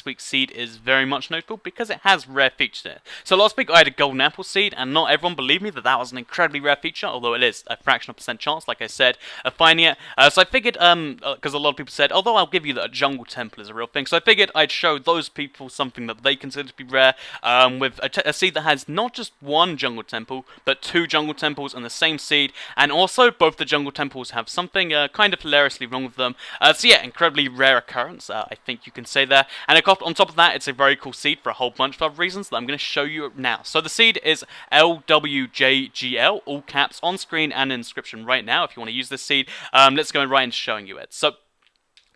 week's seed is very much notable because it has rare features in it. So last week I had a golden apple seed, and not everyone believed me that that was an incredibly rare feature, although it is a fractional percent chance, like I said, of finding it. So I figured, because a lot of people said, although I'll give you that a jungle temple is a real thing, so I figured I'd show those people something that they consider to be rare, with a seed that has not just one jungle temple, but two jungle temples in the same seed, and also both the jungle temples have something kind of hilariously wrong with them. So yeah, incredibly rare occurrence, I think you can say there. And on top of that, it's a very cool seed for a whole bunch of other reasons that I'm going to show you now. So the seed is LWJGL, all caps, on screen and inscription right now if you want to use this seed. Let's go right into showing you it. So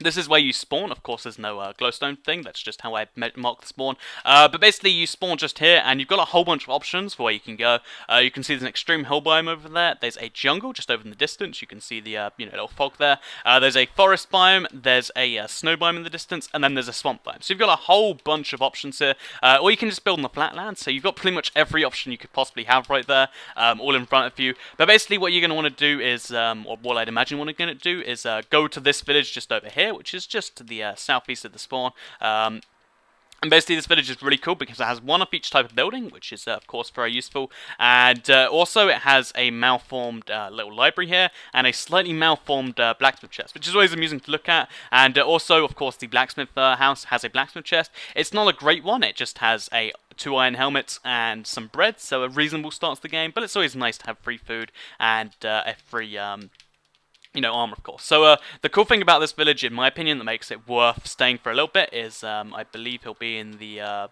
this is where you spawn. Of course, there's no glowstone thing. That's just how I mark the spawn. But basically, you spawn just here, and you've got a whole bunch of options for where you can go. You can see there's an extreme hill biome over there. There's a jungle just over in the distance. You can see the little fog there. There's a forest biome. There's a snow biome in the distance, and then there's a swamp biome. So you've got a whole bunch of options here. Or you can just build on the flatland. So you've got pretty much every option you could possibly have right there, all in front of you. But basically, what you're going to want to do is, or what I'd imagine what you're going to do is go to this village just over here, which is just to the southeast of the spawn. And basically this village is really cool because it has one of each type of building, which is of course very useful, and also it has a malformed little library here, and a slightly malformed blacksmith chest, which is always amusing to look at, and also of course the blacksmith house has a blacksmith chest. It's not a great one, it just has a 2 iron helmets and some bread, so a reasonable start to the game, but it's always nice to have free food and a free armor, of course. So the cool thing about this village, in my opinion, that makes it worth staying for a little bit is, I believe he'll be in the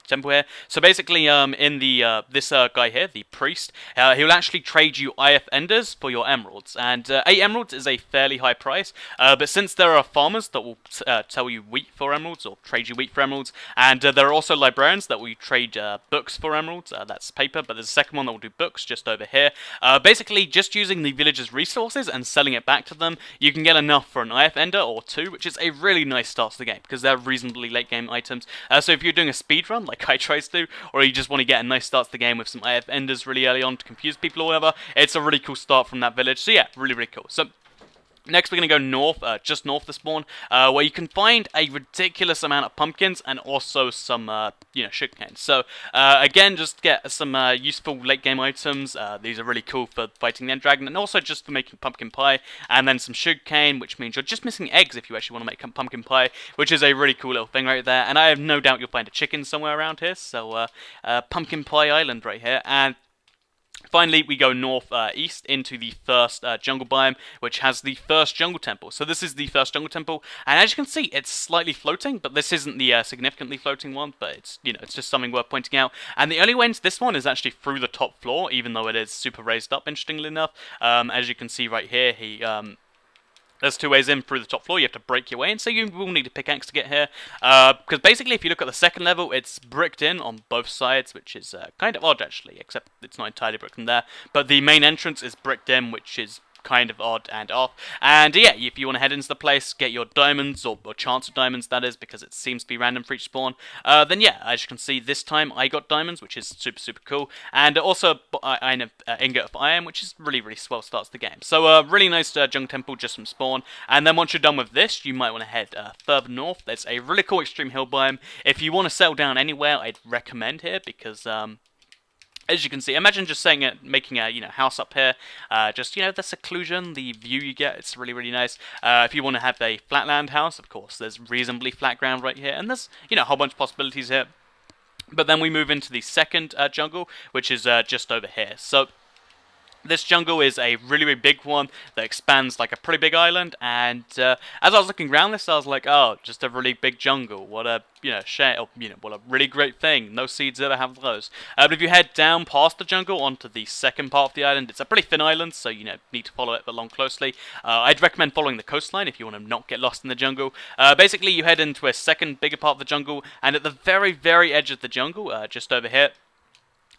temple here. So basically, in the this guy here, the priest, he'll actually trade you IF Enders for your emeralds, and 8 emeralds is a fairly high price. But since there are farmers that will tell you wheat for emeralds, or trade you wheat for emeralds, and there are also librarians that will trade books for emeralds. That's paper, but there's a second one that will do books just over here. Basically, just using the village's resources and selling it back to them, you can get enough for an IF Ender or 2, which is a really nice start to the game because they're reasonably late game items. So if you're doing a speed run like I tries to, or you just want to get a nice start to the game with some IF Enders really early on to confuse people or whatever, it's a really cool start from that village. So yeah, really, really cool. So next we're going to go north, just north of the spawn, where you can find a ridiculous amount of pumpkins and also some, sugarcane. So, again, just get some useful late-game items. These are really cool for fighting the end dragon, and also just for making pumpkin pie, and then some sugarcane, which means you're just missing eggs if you actually want to make pumpkin pie, which is a really cool little thing right there. And I have no doubt you'll find a chicken somewhere around here, so Pumpkin Pie Island right here. And finally, we go north-east into the first jungle biome, which has the first jungle temple. So this is the first jungle temple, and as you can see, it's slightly floating, but this isn't the significantly floating one, but it's, it's just something worth pointing out. And the only way into this one is actually through the top floor, even though it is super raised up, interestingly enough. As you can see right here, there's 2 ways in through the top floor. You have to break your way in, so you will need a pickaxe to get here. Because basically, if you look at the second level, it's bricked in on both sides, which is kind of odd, actually, except it's not entirely bricked in there. But the main entrance is bricked in, which is kind of odd and off. And yeah, if you want to head into the place, get your diamonds, or chance of diamonds, that is, because it seems to be random for each spawn, then yeah, as you can see, this time I got diamonds, which is super, super cool, and also an ingot of iron, which is really, really swell starts the game. So really nice jungle temple just from spawn, and then once you're done with this, you might want to head further north. There's a really cool extreme hill biome. If you want to settle down anywhere, I'd recommend here, because as you can see, imagine just making a house up here. Just the seclusion, the view you get, it's really, really nice. If you want to have a flatland house, of course, there's reasonably flat ground right here, and there's a whole bunch of possibilities here. But then we move into the second jungle, which is just over here. So this jungle is a really, really big one that expands like a pretty big island, and as I was looking around this, I was like, oh, just a really big jungle. What a what a really great thing. No seeds ever have those. But if you head down past the jungle onto the second part of the island, it's a pretty thin island, so need to follow it along closely. I'd recommend following the coastline if you want to not get lost in the jungle. Basically, you head into a second bigger part of the jungle, and at the very, very edge of the jungle, just over here,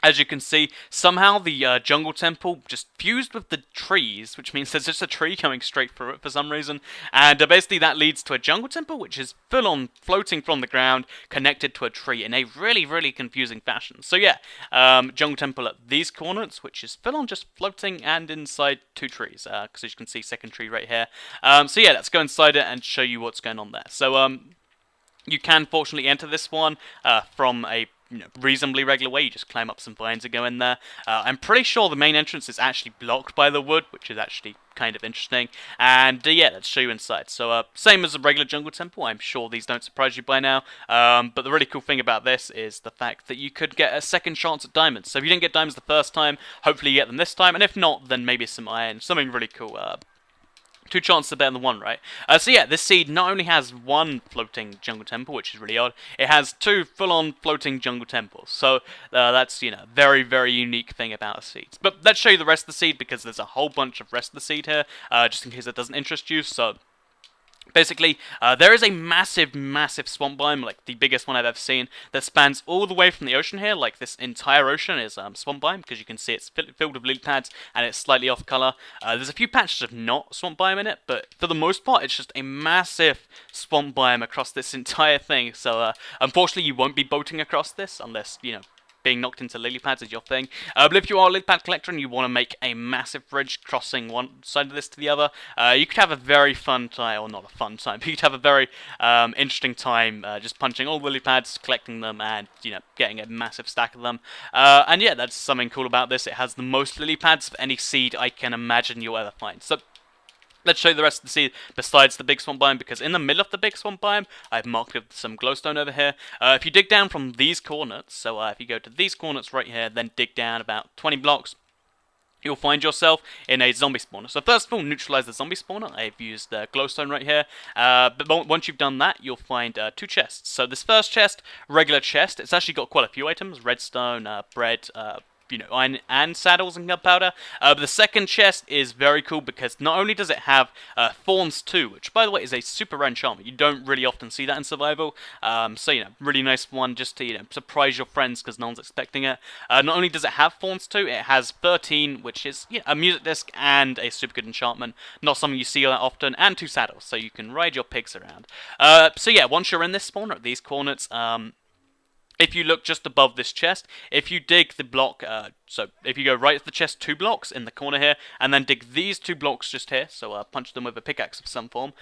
as you can see, somehow the jungle temple just fused with the trees, which means there's just a tree coming straight through it for some reason. And basically that leads to a jungle temple, which is full on floating from the ground, connected to a tree in a really, really confusing fashion. So yeah, jungle temple at these coordinates, which is full on just floating and inside 2 trees, because as you can see, second tree right here. So yeah, let's go inside it and show you what's going on there. So You can fortunately enter this one from a reasonably regular way. You just climb up some vines and go in there. I'm pretty sure the main entrance is actually blocked by the wood, which is actually kind of interesting. And yeah, let's show you inside. So same as a regular jungle temple. I'm sure these don't surprise you by now. But the really cool thing about this is the fact that you could get a second chance at diamonds. So if you didn't get diamonds the first time, hopefully you get them this time. And if not, then maybe some iron. Something really cool. Two chances are better than one, right? So yeah, this seed not only has one floating jungle temple, which is really odd, it has two full-on floating jungle temples. So that's, very, very unique thing about the seeds. But let's show you the rest of the seed, because there's a whole bunch of rest of the seed here, just in case that doesn't interest you. So basically, there is a massive, massive swamp biome, like the biggest one I've ever seen, that spans all the way from the ocean here. Like, this entire ocean is swamp biome, because you can see it's filled with lily pads, and it's slightly off color. There's a few patches of not swamp biome in it, but for the most part, it's just a massive swamp biome across this entire thing. So, unfortunately, you won't be boating across this, unless, being knocked into lily pads is your thing. But if you are a lily pad collector and you want to make a massive bridge crossing one side of this to the other, you could have a very fun time, or not a fun time, but you could have a very interesting time just punching all the lily pads, collecting them, and getting a massive stack of them. And yeah, that's something cool about this. It has the most lily pads of any seed I can imagine you'll ever find. So let's show you the rest of the seed besides the big swamp biome, because in the middle of the big swamp biome, I've marked with some glowstone over here. If you dig down from these coordinates, so if you go to these coordinates right here, then dig down about 20 blocks, you'll find yourself in a zombie spawner. So first of all, neutralize the zombie spawner. I've used glowstone right here. But once you've done that, you'll find two chests. So this first chest, regular chest, it's actually got quite a few items: redstone, bread, iron and saddles and gunpowder. But the second chest is very cool, because not only does it have Thorns 2, which by the way is a super rare enchantment. You don't really often see that in survival. So really nice one just to surprise your friends, because no one's expecting it. Not only does it have Thorns 2, it has 13, which is a music disc and a super good enchantment. Not something you see that often, and 2 saddles, so you can ride your pigs around. So yeah, once you're in this spawner at these coordinates, if you look just above this chest, if you dig the block, so if you go right at the chest 2 blocks in the corner here, and then dig these 2 blocks just here, so punch them with a pickaxe of some form,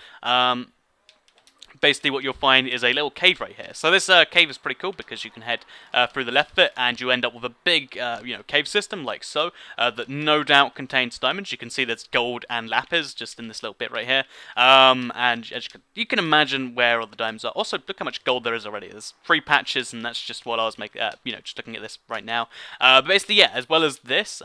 basically what you'll find is a little cave right here. So this cave is pretty cool, because you can head through the left bit, and you end up with a big cave system like so, that no doubt contains diamonds. You can see there's gold and lapis just in this little bit right here, and as you can imagine where all the diamonds are. Also, look how much gold there is already. There's 3 patches, and that's just what I was making, just looking at this right now. But basically, yeah, as well as this,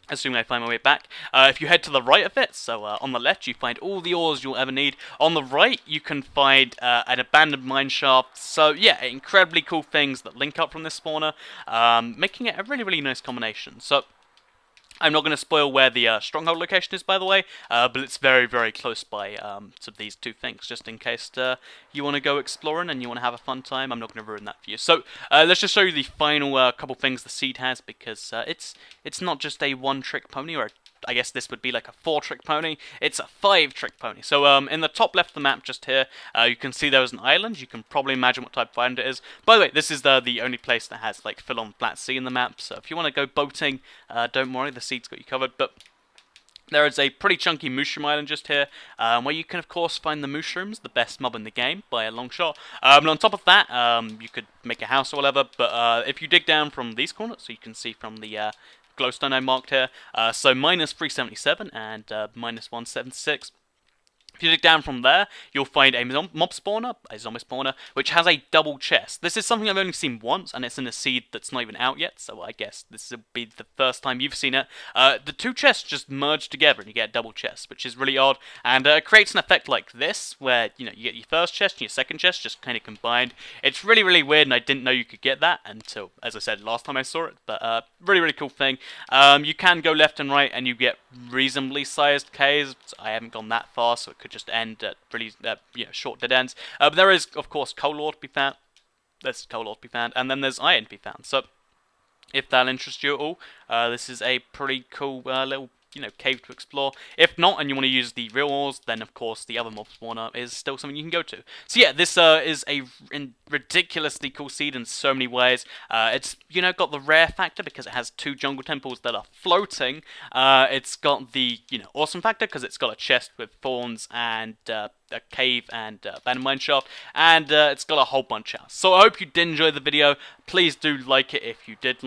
assuming I find my way back, if you head to the right of it, so on the left you find all the ores you'll ever need. On the right you can find an abandoned mine shaft. So yeah, incredibly cool things that link up from this spawner, making it a really, really nice combination. So I'm not going to spoil where the stronghold location is, by the way, but it's very, very close by to these 2 things, just in case you want to go exploring and you want to have a fun time. I'm not going to ruin that for you. So let's just show you the final couple things the seed has, because it's not just a 1-trick pony, or I guess this would be like a 4-trick pony. It's a 5-trick pony. So in the top left of the map just here, you can see there's an island. You can probably imagine what type of island it is. By the way, this is the only place that has like full-on flat sea in the map. So if you want to go boating, don't worry, the seed's got you covered. But there is a pretty chunky mushroom island just here, where you can of course find the mushrooms, the best mob in the game by a long shot. And on top of that, you could make a house or whatever. But if you dig down from these corners, so you can see from the glowstone I marked here, so minus 377 and minus 176. If you dig down from there, you'll find a mob spawner, a zombie spawner, which has a double chest. This is something I've only seen once, and it's in a seed that's not even out yet, so I guess this will be the first time you've seen it. The 2 chests just merge together, and you get a double chest, which is really odd, and it creates an effect like this, where you get your first chest and your second chest just kind of combined. It's really, really weird, and I didn't know you could get that until, as I said, last time I saw it, but really, really cool thing. You can go left and right, and you get reasonably sized caves. I haven't gone that far, so it could just end at really short dead ends. But there is, of course, coal ore to be found. There's coal ore to be found, and then there's iron to be found. So if that'll interest you at all, this is a pretty cool little cave to explore. If not, and you want to use the real ores, then of course the other mob spawner is still something you can go to. So yeah, this is a ridiculously cool seed in so many ways. It's got the rare factor because it has 2 jungle temples that are floating. It's got the awesome factor because it's got a chest with thorns and a cave and abandoned mine shaft, and it's got a whole bunch else. So I hope you did enjoy the video. Please do like it if you did like